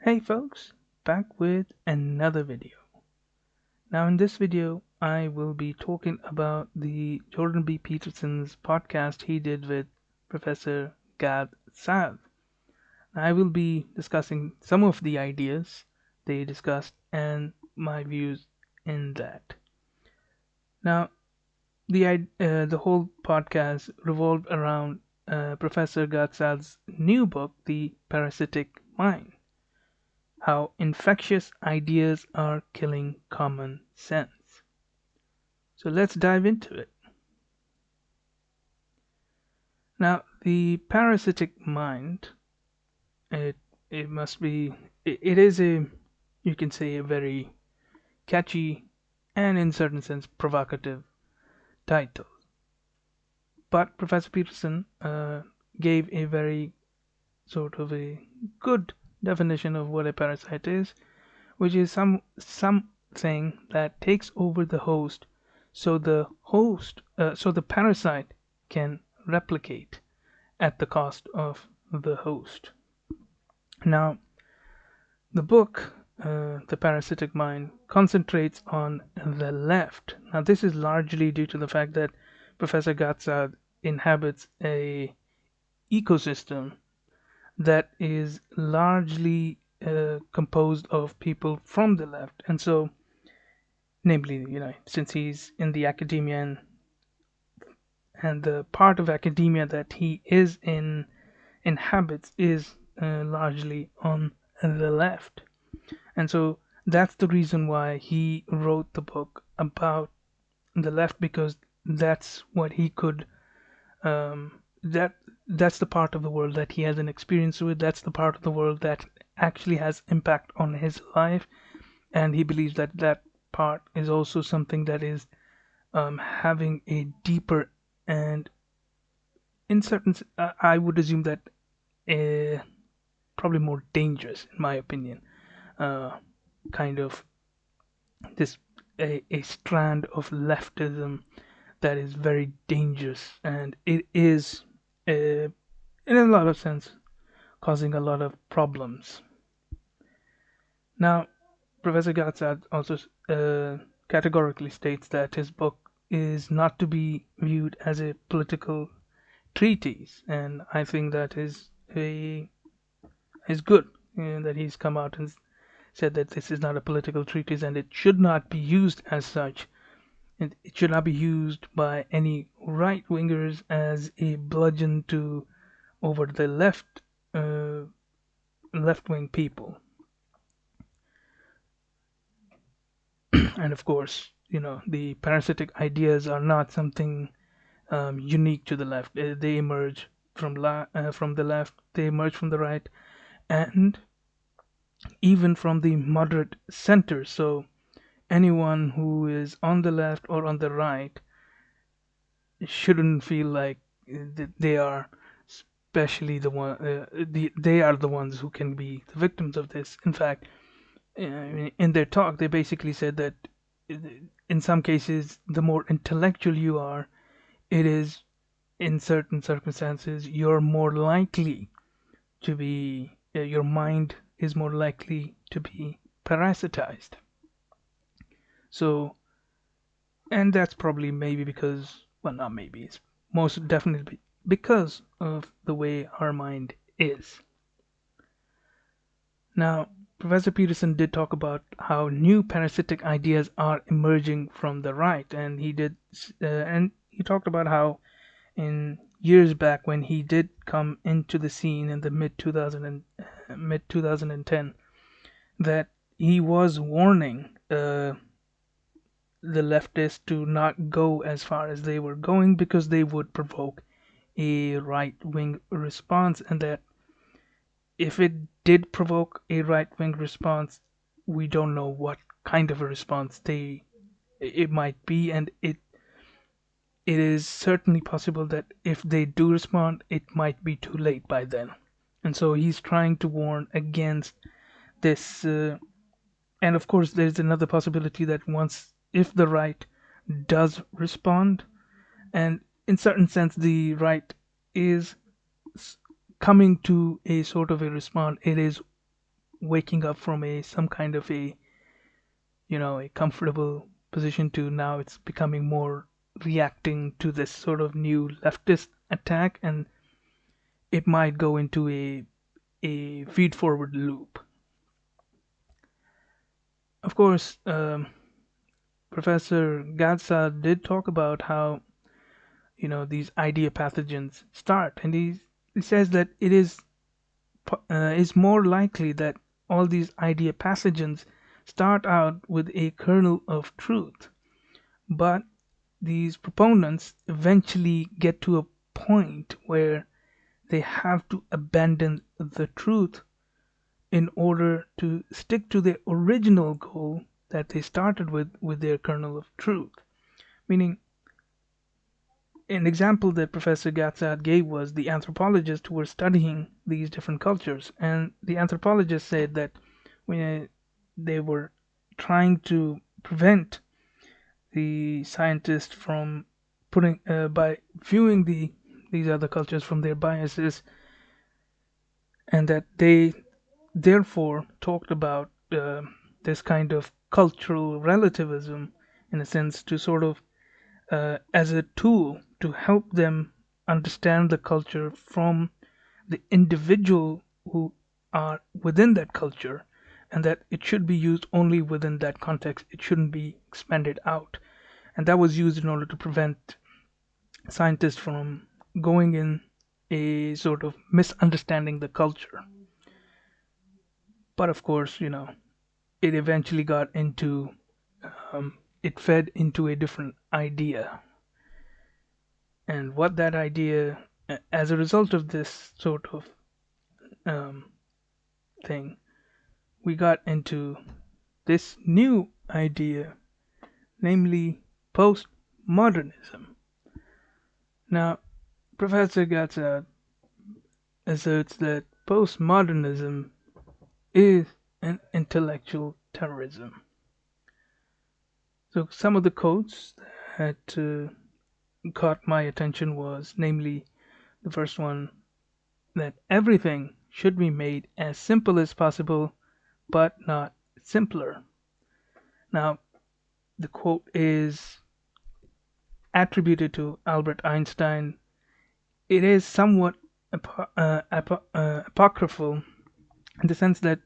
Hey folks, back with another video. Now in this video, I will be talking about the Jordan B. Peterson's podcast he did with Professor Gad Saad. I will be discussing some of the ideas they discussed and my views in that. Now, the whole podcast revolved around Professor Gad Saad's new book, The Parasitic Mind. How infectious ideas are killing common sense. So let's dive into it. Now, the parasitic mind, it it must be it is a, you can say, a very catchy and in certain sense provocative title. But Professor Peterson gave a very sort of a good definition of what a parasite is, which is something that takes over the host, so the parasite can replicate at the cost of the host. Now, the book, The Parasitic Mind, concentrates on the left. Now, this is largely due to the fact that Professor Gad Saad inhabits a ecosystem that is largely composed of people from the left, and so, namely, since he's in the academia and the part of academia that he is inhabits is largely on the left, and so that's the reason why he wrote the book about the left, because that's what he could that's the part of the world that he has an experience with. That's the part of the world that actually has impact on his life, and he believes that that part is also something that is having a deeper and, in certain, I would assume that probably more dangerous, in my opinion, uh, kind of this a strand of leftism that is very dangerous, and it is, in a lot of sense, causing a lot of problems. Now, Professor Gad Saad also categorically states that his book is not to be viewed as a political treatise, and I think that is good, that he's come out and said that this is not a political treatise and it should not be used as such. It should not be used by any right wingers as a bludgeon to over the left wing people. And of course, the parasitic ideas are not something unique to the left. They emerge from the left, they emerge from the right, and even from the moderate center. So anyone who is on the left or on the right shouldn't feel like they are especially they are the ones who can be the victims of this. In fact, in their talk, they basically said that in some cases, the more intellectual you are, it is, in certain circumstances, you're more likely to be, your mind is more likely to be parasitized. So, and that's probably maybe because, well, not maybe, it's most definitely because of the way our mind is. Now, Professor Peterson did talk about how new parasitic ideas are emerging from the right, and he talked about how in years back when he did come into the scene in the mid 2010, that he was warning the leftists to not go as far as they were going because they would provoke a right wing response, and that if it did provoke a right wing response, we don't know what kind of a response it might be, and it is certainly possible that if they do respond, it might be too late by then. And so he's trying to warn against this. And of course, there's another possibility that if the right does respond, and in certain sense, the right is coming to a sort of a response, it is waking up from a some kind of a comfortable position to now it's becoming more reacting to this sort of new leftist attack, and it might go into a feed forward loop. Of course, Professor Gad Saad did talk about how these idea pathogens start, and he says that it is more likely that all these idea pathogens start out with a kernel of truth, but these proponents eventually get to a point where they have to abandon the truth in order to stick to their original goal that they started with their kernel of truth. Meaning, an example that Professor Gatsad gave was the anthropologists who were studying these different cultures, and the anthropologists said that when they were trying to prevent the scientists from putting by viewing these other cultures from their biases, and that they therefore talked about this kind of cultural relativism in a sense to sort of as a tool to help them understand the culture from the individual who are within that culture, and that it should be used only within that context. It shouldn't be expanded out. And that was used in order to prevent scientists from going in a sort of misunderstanding the culture. But of course, it eventually got into it fed into a different idea, and what that idea, as a result of this sort of um, thing, we got into this new idea, namely postmodernism. Now, Professor Gatsa asserts that postmodernism is an intellectual terrorism. So some of the quotes that caught my attention was namely the first one, that everything should be made as simple as possible, but not simpler. Now, the quote is attributed to Albert Einstein. It is somewhat apocryphal in the sense that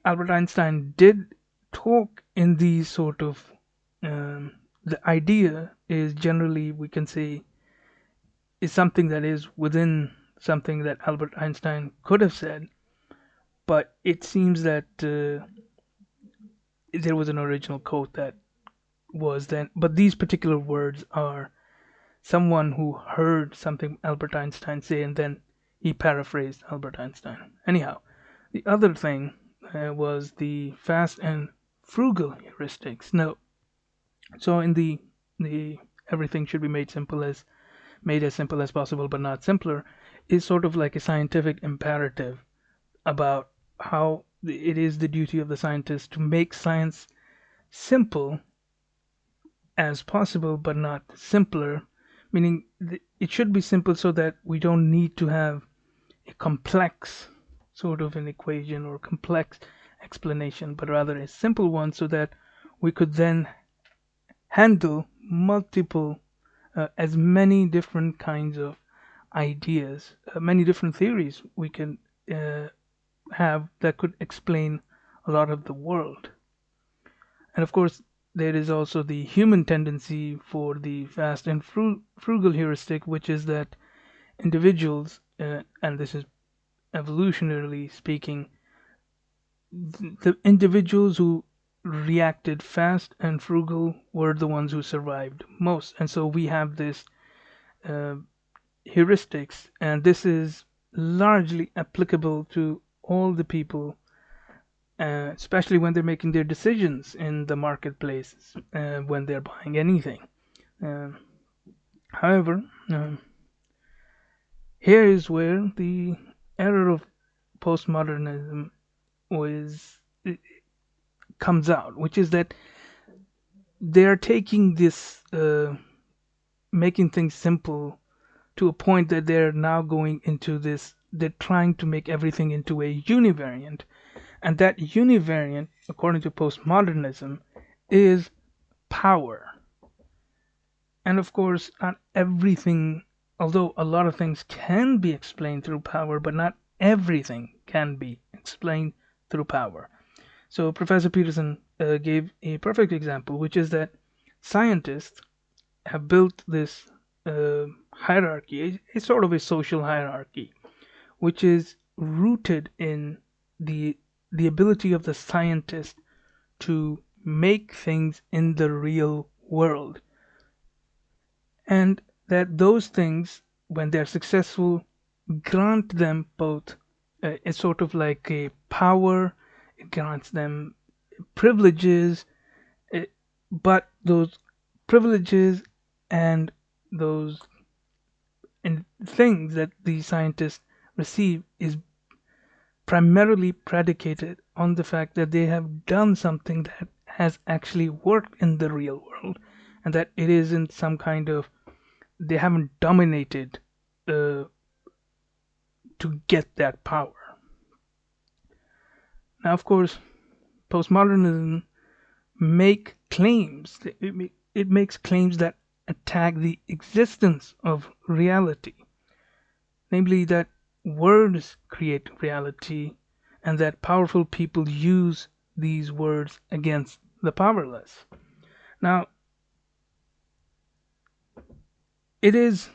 Albert Einstein did talk in these sort of the idea is generally, we can say, is something that is within something that Albert Einstein could have said, but it seems that there was an original quote that was then, but these particular words are someone who heard something Albert Einstein say and then he paraphrased Albert Einstein. Anyhow, the other thing was the fast and frugal heuristics. Now, so in the everything should be made as simple as possible, but not simpler, is sort of like a scientific imperative about how it is the duty of the scientist to make science simple as possible, but not simpler. Meaning, it should be simple so that we don't need to have a complex sort of an equation or complex explanation, but rather a simple one so that we could then handle multiple, as many different kinds of ideas, many different theories we can uh, have that could explain a lot of the world. And of course, there is also the human tendency for the fast and frugal heuristic, which is that individuals, and this is evolutionarily speaking, the individuals who reacted fast and frugal were the ones who survived most. And so we have this uh, heuristics, and this is largely applicable to all the people, especially when they're making their decisions in the marketplace, when they're buying anything. Uh, However, here is where the error of postmodernism was comes out, which is that they're taking this, making things simple to a point that they're now going into this they're trying to make everything into a univariant. And that univariant, according to postmodernism, is power. And of course, not everything, although a lot of things can be explained through power, but not everything can be explained through power. So Professor Peterson gave a perfect example, which is that scientists have built this hierarchy, a sort of a social hierarchy, which is rooted in the the ability of the scientist to make things in the real world, and that those things, when they're successful, grant them both it's sort of like a power, it grants them privileges, it, but those privileges and those and things that the scientists receive is primarily predicated on the fact that they have done something that has actually worked in the real world, and that it isn't some kind of, they haven't dominated uh, to get that power. Now, of course, postmodernism it makes claims that attack the existence of reality, namely that words create reality and that powerful people use these words against the powerless. Now, it is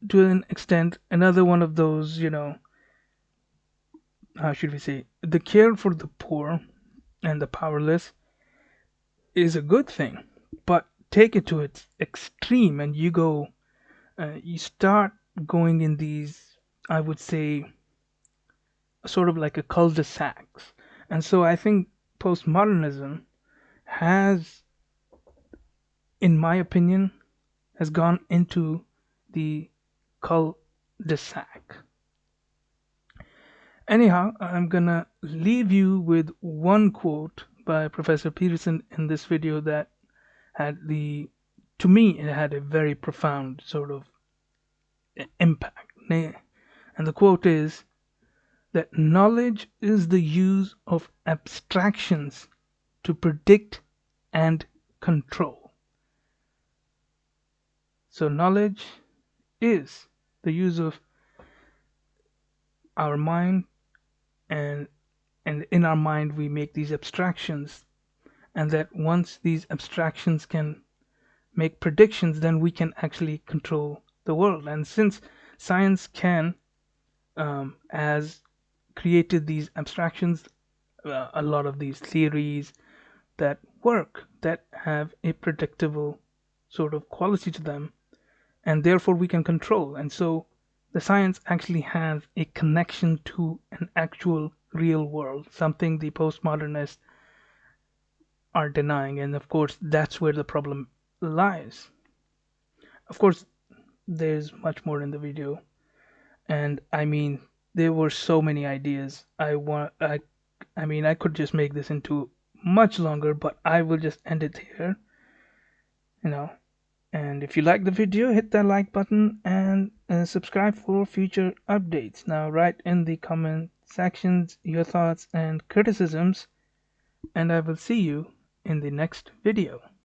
to an extent another one of those, how should we say, the care for the poor and the powerless is a good thing, but take it to its extreme and you start going in these, I would say, sort of like a cul-de-sac. And so I think postmodernism has, in my opinion, has gone into the cul-de-sac. Anyhow, I'm gonna leave you with one quote by Professor Peterson in this video that to me, it had a very profound sort of impact. And the quote is that knowledge is the use of abstractions to predict and control. So knowledge is the use of our mind, and in our mind we make these abstractions, and that once these abstractions can make predictions, then we can actually control the world. And since science can has created these abstractions, a lot of these theories that work, that have a predictable sort of quality to them, and therefore we can control. And so the science actually has a connection to an actual real world, something the postmodernists are denying. And of course, that's where the problem lies. Of course, there's much more in the video, and I mean, there were so many ideas. I mean, I could just make this into much longer, but I will just end it here, you know. And if you like the video, hit that like button and subscribe for future updates. Now, write in the comment sections your thoughts and criticisms, and I will see you in the next video.